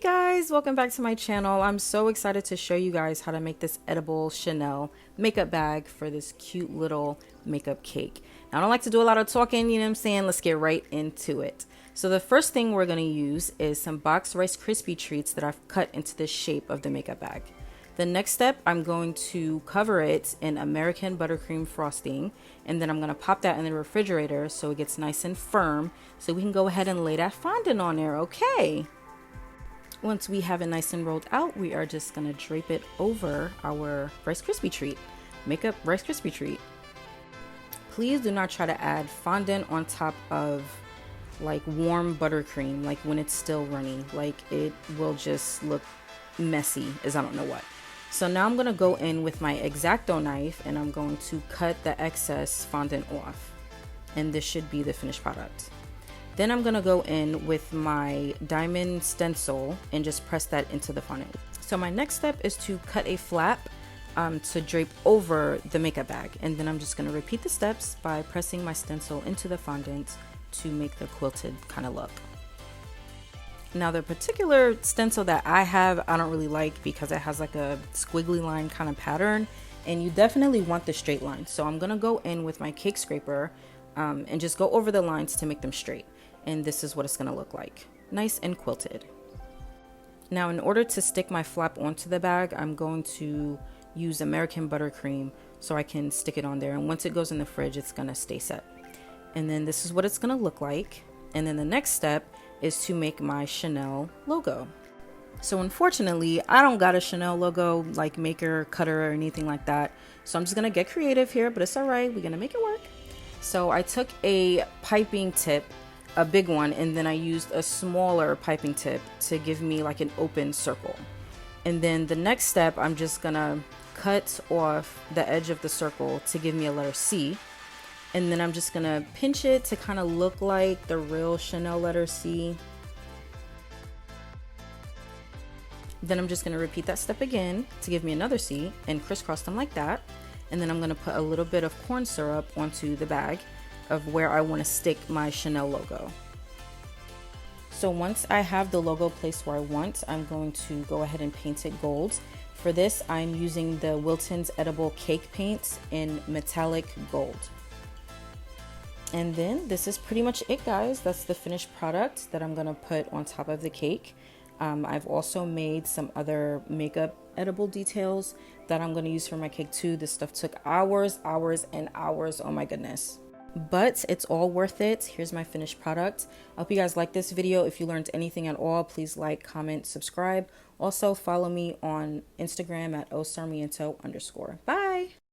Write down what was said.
Guys, welcome back to my channel. I'm so excited to show you guys how to make this edible Chanel makeup bag for this cute little makeup cake. Now, I don't like to do a lot of talking, you know what I'm saying? Let's get right into it. So the first thing we're going to use is some boxed Rice Krispie treats that I've cut into the shape of the makeup bag. The next step, I'm going to cover it in American buttercream frosting, and then I'm going to pop that in the refrigerator so it gets nice and firm so we can go ahead and lay that fondant on there, okay? Once we have it nice and rolled out, we are just going to drape it over our Rice Krispie treat, makeup Rice Krispie treat. Please do not try to add fondant on top of like warm buttercream, like when it's still runny, like it will just look messy as I don't know what. So now I'm going to go in with my X-Acto knife and I'm going to cut the excess fondant off. And this should be the finished product. Then I'm going to go in with my diamond stencil and just press that into the fondant. So my next step is to cut a flap to drape over the makeup bag. And then I'm just going to repeat the steps by pressing my stencil into the fondant to make the quilted kind of look. Now the particular stencil that I have, I don't really like because it has like a squiggly line kind of pattern, and you definitely want the straight line. So I'm gonna go in with my cake scraper and just go over the lines to make them straight. And this is what it's gonna look like, nice and quilted. Now in order to stick my flap onto the bag, I'm going to use American buttercream so I can stick it on there. And once it goes in the fridge, it's gonna stay set. And then this is what it's gonna look like. And then the next step is to make my Chanel logo. So unfortunately, I don't got a Chanel logo like maker, cutter, or anything like that. So I'm just gonna get creative here, but it's all right. We're gonna make it work. So I took a piping tip, a big one, and then I used a smaller piping tip to give me like an open circle. And then the next step, I'm just gonna cut off the edge of the circle to give me a letter C. And then I'm just gonna pinch it to kind of look like the real Chanel letter C. Then I'm just gonna repeat that step again to give me another C and crisscross them like that. And then I'm gonna put a little bit of corn syrup onto the bag of where I wanna stick my Chanel logo. So once I have the logo placed where I want, I'm going to go ahead and paint it gold. For this, I'm using the Wilton's Edible Cake Paints in metallic gold. And then this is pretty much it, guys. That's the finished product that I'm gonna put on top of the cake. I've also made some other makeup edible details that I'm gonna use for my cake too. This stuff took hours and hours, oh my goodness. But it's all worth it. Here's my finished product. I hope you guys like this video. If you learned anything at all, please like, comment, subscribe. Also follow me on Instagram at osarmiento_. Bye.